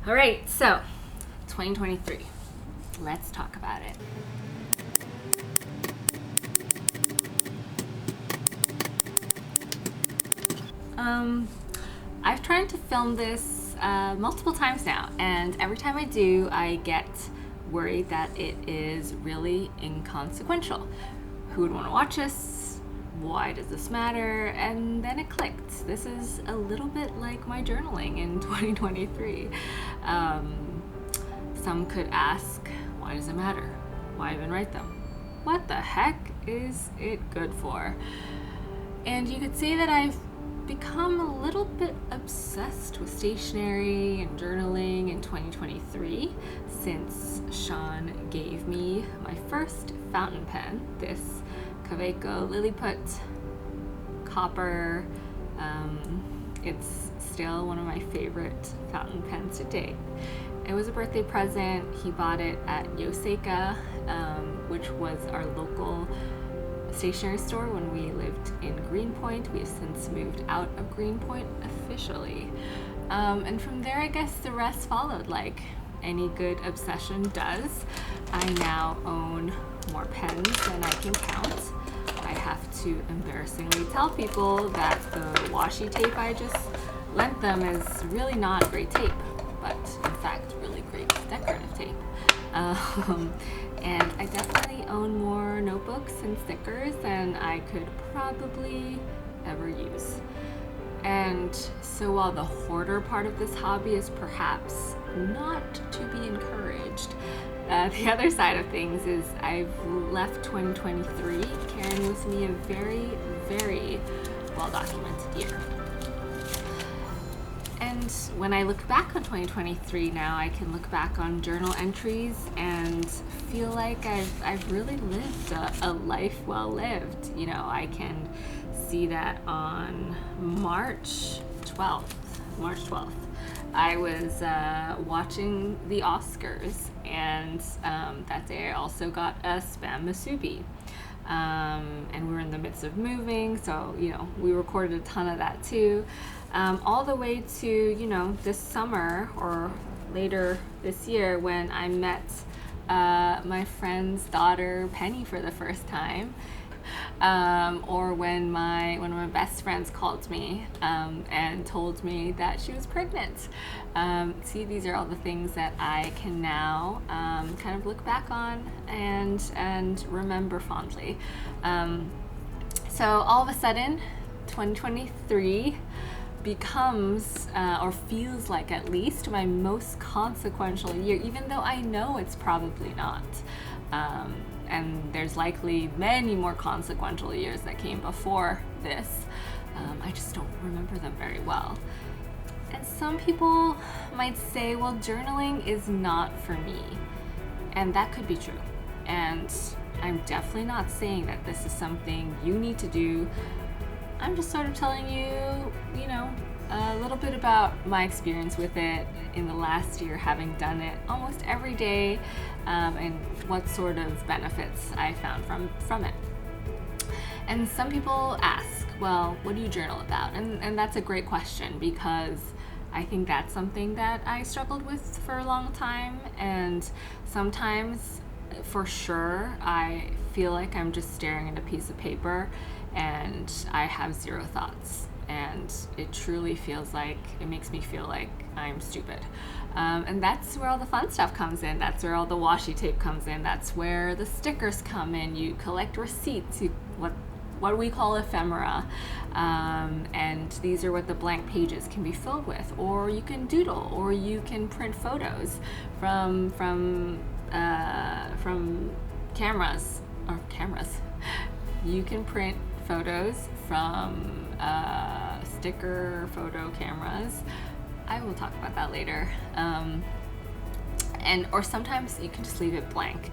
All right, so 2023. Let's talk about it. I've tried to film this multiple times now, and every time I do, I get worried that it is really inconsequential. Who would want to watch this? Why does this matter? And then it clicked. This is a little bit like my journaling in 2023. Some could ask, why does it matter? Why even write them? What the heck is it good for? And you could say that I've become a little bit obsessed with stationery and journaling in 2023 since Sean gave me my first fountain pen, this Kaweco Lilliput copper. It's still one of my favorite fountain pens to date. It was a birthday present. He bought it at Yoseika, which was our local stationery store when we lived in Greenpoint. We have since moved out of Greenpoint officially. And from there, I guess the rest followed, like any good obsession does. I now own more pens than I can count. I have to embarrassingly tell people that the washi tape I just lent them is really not great tape, but in fact really great decorative tape. And I definitely own more notebooks and stickers than I could probably ever use. And so while the hoarder part of this hobby is perhaps not to be encouraged, the other side of things is I've left 2023 carrying with me a very, very well-documented year. And when I look back on 2023 now, I can look back on journal entries and feel like I've really lived a life well lived. You know, I can see that on March 12th. I was watching the Oscars, and that day I also got a Spam Musubi. And we were in the midst of moving, so, you know, we recorded a ton of that too. All the way to, you know, this summer or later this year when I met my friend's daughter Penny for the first time, or when one of my best friends called me and told me that she was pregnant. See, these are all the things that I can now kind of look back on and remember fondly. So all of a sudden, 2023 becomes or feels like at least my most consequential year, even though I know it's probably not. And there's likely many more consequential years that came before this. I just don't remember them very well. And some people might say, well, journaling is not for me. And that could be true. And I'm definitely not saying that this is something you need to do. I'm just sort of telling you, you know, a little bit about my experience with it in the last year, having done it almost every day, and what sort of benefits I found from it. And some people ask, well, what do you journal about? And that's a great question, because I think that's something that I struggled with for a long time, and sometimes for sure I feel like I'm just staring at a piece of paper and I have zero thoughts, and it truly feels like, it makes me feel like I'm stupid. And that's where all the fun stuff comes in. That's where all the washi tape comes in. That's where the stickers come in. You collect receipts, what we call ephemera, and these are what the blank pages can be filled with. Or you can doodle, or you can print photos from cameras. You can print photos from sticker photo cameras. I will talk about that later. Or sometimes you can just leave it blank.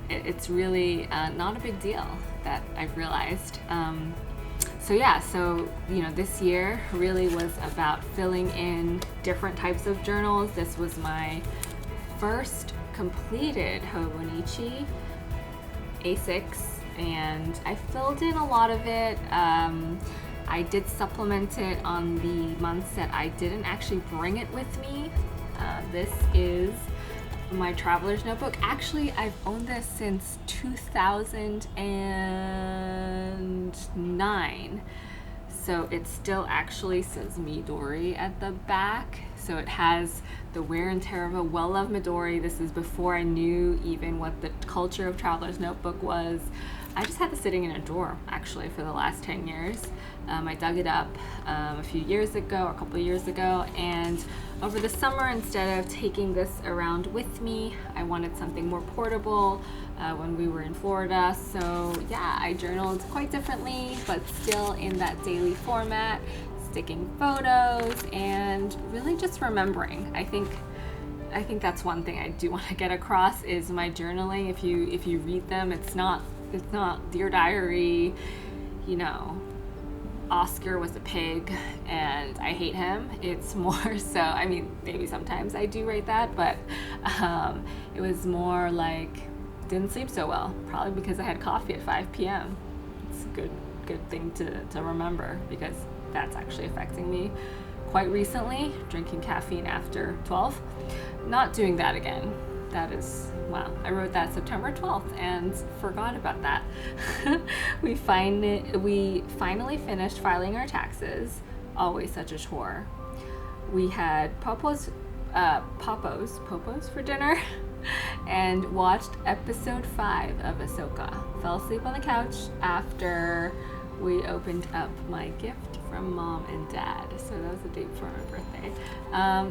It's really not a big deal, that I've realized. So this year really was about filling in different types of journals. This was my first completed hobonichi A6, and I filled in a lot of it. I did supplement it on the months that I didn't actually bring it with me. This is my traveler's notebook. Actually, I've owned this since 2009. So it still actually says Midori at the back. So it has the wear and tear of a well-loved Midori. This is before I knew even what the culture of traveler's notebook was. I just had this sitting in a drawer actually for the last 10 years. I dug it up a few years ago, or a couple of years ago, and over the summer, instead of taking this around with me, I wanted something more portable when we were in Florida. So yeah, I journaled quite differently, but still in that daily format, sticking photos and really just remembering. I think that's one thing I do want to get across is my journaling. If you read them, it's not Dear Diary, you know, Oscar was a pig and I hate him. It's more so, I mean, maybe sometimes I do write that, but it was more like, didn't sleep so well, probably because I had coffee at 5 p.m. It's a good thing to remember, because that's actually affecting me quite recently, drinking caffeine after 12. Not doing that again. That is, wow, I wrote that September 12th and forgot about that. We finally finished filing our taxes. Always such a chore. We had popos for dinner and watched episode 5 of Ahsoka. Fell asleep on the couch after we opened up my gift from mom and dad. So that was the date for my birthday.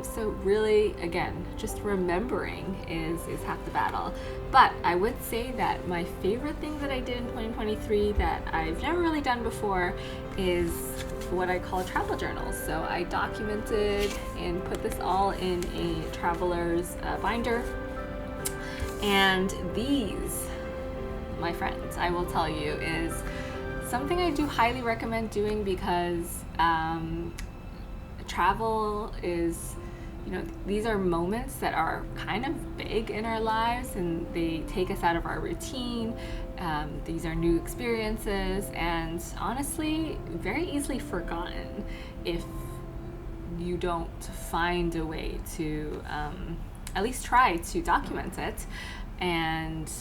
So really, again, just remembering is half the battle. But I would say that my favorite thing that I did in 2023 that I've never really done before is what I call a travel journal. So I documented and put this all in a traveler's binder. And these, my friends, I will tell you, is something I do highly recommend doing, because travel is, you know, these are moments that are kind of big in our lives and they take us out of our routine. These are new experiences and honestly very easily forgotten if you don't find a way to at least try to document it. And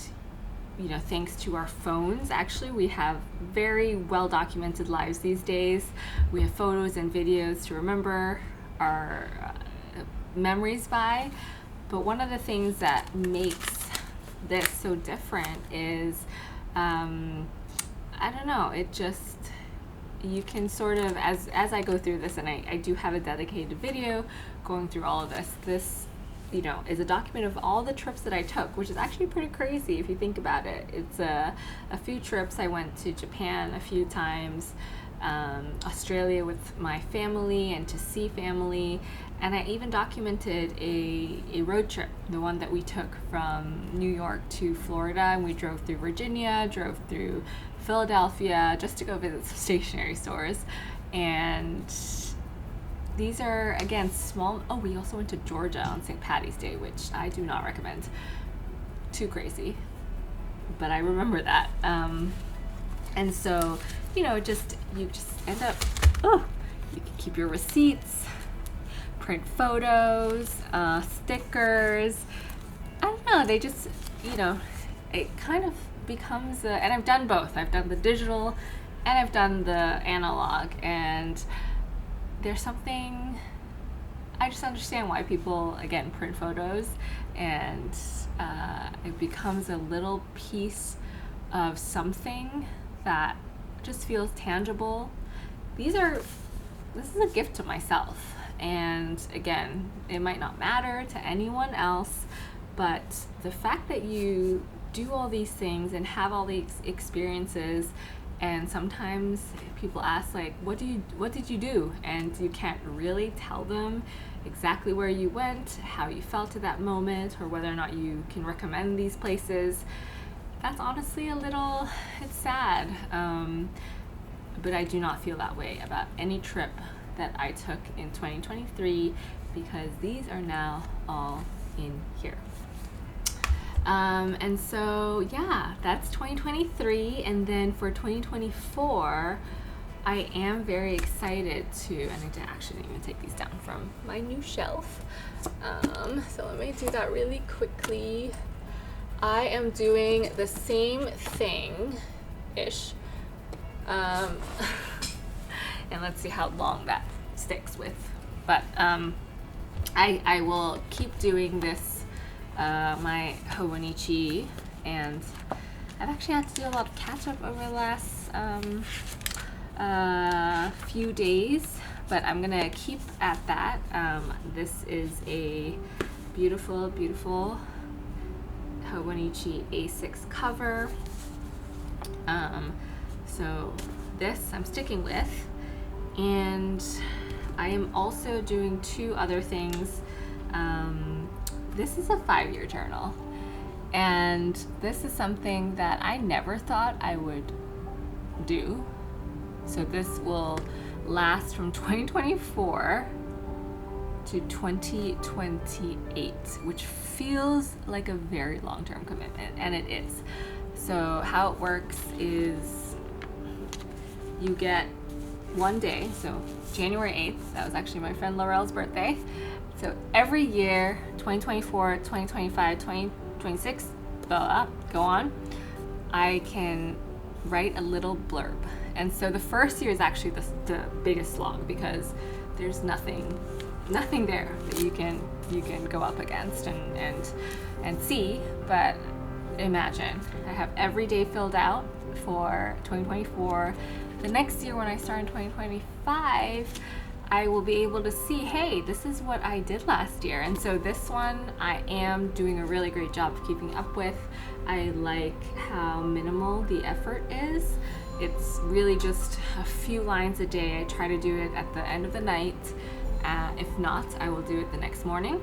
you know, thanks to our phones, actually, we have very well documented lives these days. We have photos and videos to remember our memories by. But one of the things that makes this so different is, I don't know, it just, you can sort of, as I go through this, and I do have a dedicated video going through all of this, you know, is a document of all the trips that I took, which is actually pretty crazy if you think about it. It's a few trips. I went to Japan a few times, Australia with my family and to see family, and I even documented a road trip, the one that we took from New York to Florida, and we drove through Virginia, drove through Philadelphia just to go visit some stationery stores. And these are, again, small. Oh, we also went to Georgia on St. Patty's Day, which I do not recommend. Too crazy. But I remember that. And so, you know, you just end up, you can keep your receipts, print photos, stickers. I don't know, they just, you know, it kind of becomes, and I've done both. I've done the digital and I've done the analog, and there's something, I just understand why people, again, print photos, and it becomes a little piece of something that just feels tangible. This is a gift to myself, and again, it might not matter to anyone else, but the fact that you do all these things and have all these experiences. And sometimes people ask, like, what did you do? And you can't really tell them exactly where you went, how you felt at that moment, or whether or not you can recommend these places. That's honestly it's sad. But I do not feel that way about any trip that I took in 2023, because these are now all in here. And so, yeah, that's 2023. And then for 2024, I am very excited to, and I didn't actually even take these down from my new shelf. So let me do that really quickly. I am doing the same thing-ish. And let's see how long that sticks with. But I will keep doing this, my hobonichi, and I've actually had to do a lot of catch up over the last few days, but I'm gonna keep at that. This is a beautiful, beautiful hobonichi A6 cover. So this I'm sticking with, and I am also doing two other things. This is a 5-year journal, and this is something that I never thought I would do. So this will last from 2024 to 2028, which feels like a very long-term commitment, and it is. So how it works is you get one day, so January 8th, that was actually my friend Laurel's birthday. So every year, 2024, 2025, 2026, blah, go on, I can write a little blurb. And so the first year is actually the biggest slog, because there's nothing there that you can go up against and see. But imagine, I have every day filled out for 2024. The next year when I start in 2025, I will be able to see, hey, this is what I did last year. And so this one I am doing a really great job of keeping up with. I like how minimal the effort is. It's really just a few lines a day. I try to do it at the end of the night. If not, I will do it the next morning.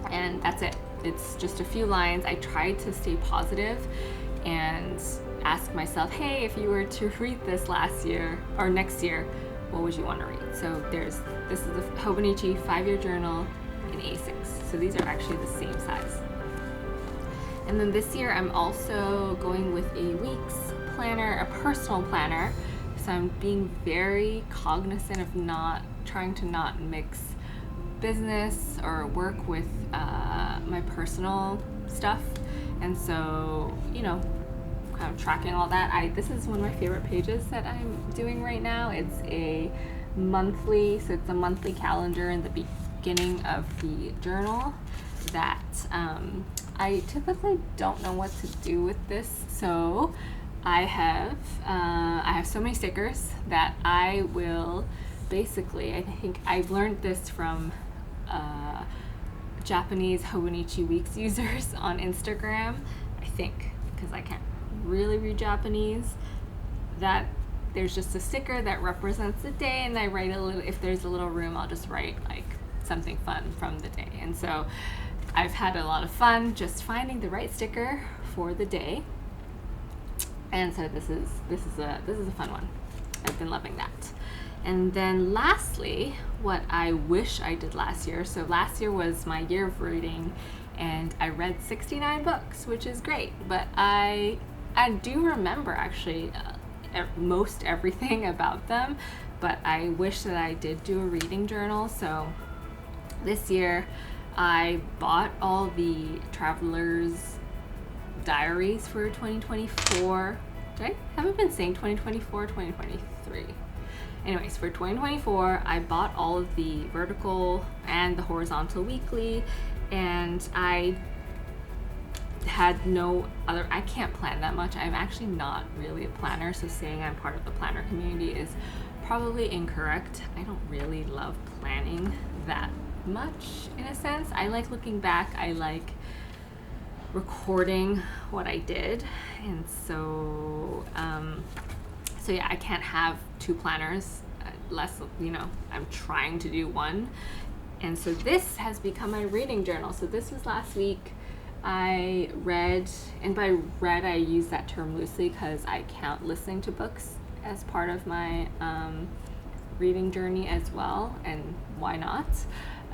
And that's it. It's just a few lines. I try to stay positive and ask myself, hey, if you were to read this last year or next year, what would you want to read? So this is the Hobonichi 5-year journal in A6. So these are actually the same size. And then this year I'm also going with a week's planner, a personal planner. So I'm being very cognizant of trying to not mix business or work with my personal stuff. And so, kind of tracking all that. This is one of my favorite pages that I'm doing right now. It's a monthly calendar in the beginning of the journal that I typically don't know what to do with this. So I have so many stickers that I will basically, I think I've learned this from Japanese Hobonichi Weeks users on Instagram, I think, because I can't really read Japanese, that there's just a sticker that represents the day, and I write if there's a little room, I'll just write like something fun from the day. And so I've had a lot of fun just finding the right sticker for the day. And so this is a fun one. I've been loving that. And then lastly, what I wish I did last year. So last year was my year of reading, and I read 69 books, which is great. But I do remember actually most everything about them, but I wish that I did do a reading journal. So this year I bought all the travelers' diaries for 2024. I haven't been saying 2024, 2023. Anyways, for 2024, I bought all of the vertical and the horizontal weekly, and I had no other, I can't plan that much. I'm actually not really a planner, so saying I'm part of the planner community is probably incorrect. I don't really love planning that much in a sense. I like looking back. I like recording what I did, and so yeah, I can't have two planners unless I'm trying to do one. And so this has become my reading journal. So this was last week. I read, and by read I use that term loosely because I count listening to books as part of my reading journey as well, and why not?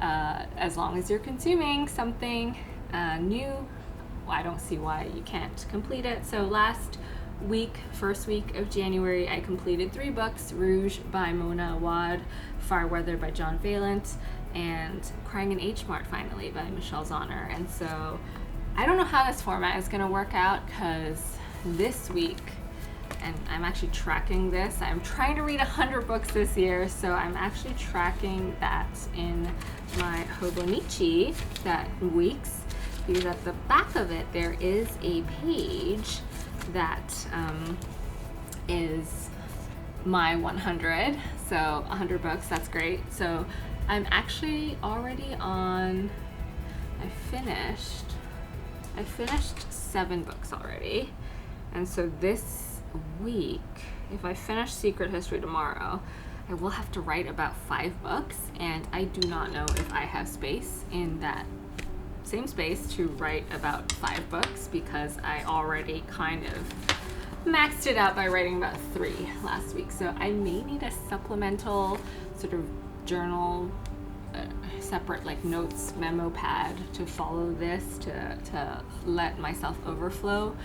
As long as you're consuming something new, I don't see why you can't complete it. So last first week of January, I completed 3 books: Rouge by Mona Awad, Far Weather by John Vaillant, and Crying in H Mart finally by Michelle Zauner. And so I don't know how this format is going to work out, because this week, and I'm actually tracking this, I'm trying to read 100 books this year, so I'm actually tracking that in my hobonichi, that weeks, because at the back of it there is a page that is my 100, so 100 books, that's great. So I'm actually already on, I finished 7 books already, and so this week, if I finish Secret History tomorrow, I will have to write about 5 books, and I do not know if I have space in that same space to write about 5 books, because I already kind of maxed it out by writing about 3 last week. So I may need a supplemental sort of journal, separate like notes memo pad to follow this, to let myself overflow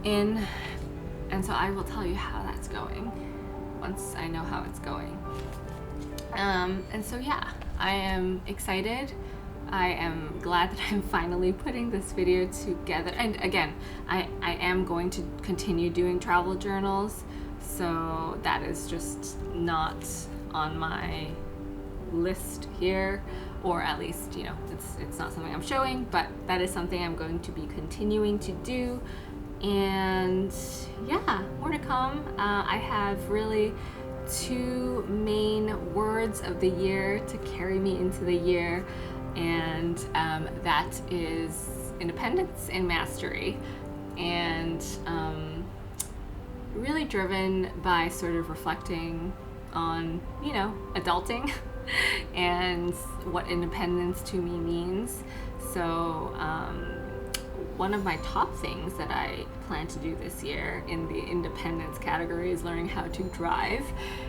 in. And so I will tell you how that's going once I know how it's going. And so yeah, I am excited. I am glad that I'm finally putting this video together. And again, I am going to continue doing travel journals, so that is just not on my list here, or at least, you know, it's not something I'm showing, but that is something I'm going to be continuing to do. And yeah, more to come. I have really 2 main words of the year to carry me into the year, and that is independence and mastery. And really driven by sort of reflecting on, you know, adulting and what independence to me means. So one of my top things that I plan to do this year in the independence category is learning how to drive.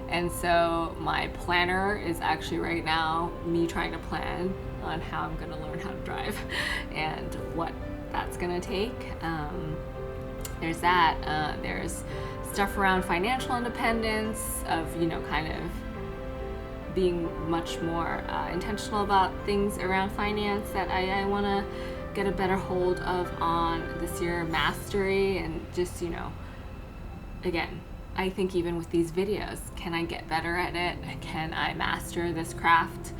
And so my planner is actually right now me trying to plan on how I'm going to learn how to drive and what that's going to take. There's that. There's stuff around financial independence, of, you know, kind of being much more intentional about things around finance that I want to get a better hold of on this year. Mastery, and just, you know, again, I think even with these videos, can I get better at it? Can I master this craft?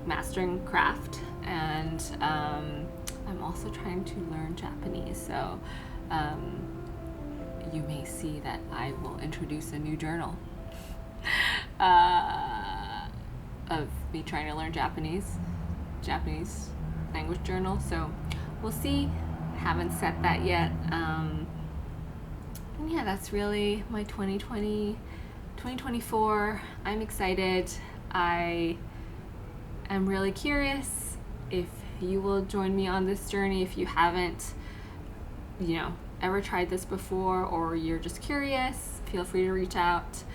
Mastering craft. And I'm also trying to learn Japanese, so you may see that I will introduce a new journal of me trying to learn Japanese language journal. So we'll see. Haven't set that yet. And yeah, that's really my 2024. I'm excited. I am really curious if you will join me on this journey. If you haven't, you know, ever tried this before, or you're just curious, feel free to reach out.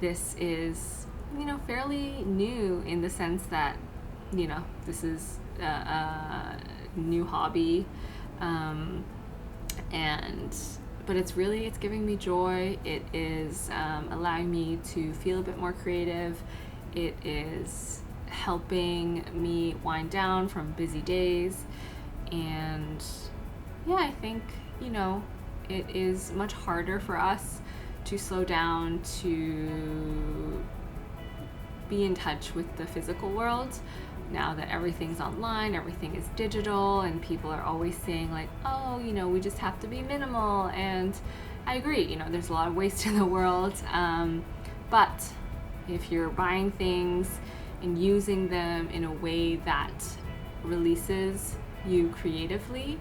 This is, you know, fairly new in the sense that, you know, this is a new hobby, but it's giving me joy. It is allowing me to feel a bit more creative. It is helping me wind down from busy days. And yeah, I think, you know, it is much harder for us to slow down, to be in touch with the physical world now that everything's online, everything is digital, and people are always saying like, oh, you know, we just have to be minimal. And I agree, you know, there's a lot of waste in the world, but if you're buying things and using them in a way that releases you creatively,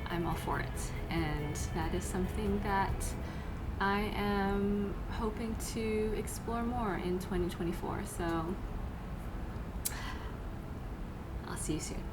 I'm all for it. And that is something that I am hoping to explore more in 2024. So I'll see you soon.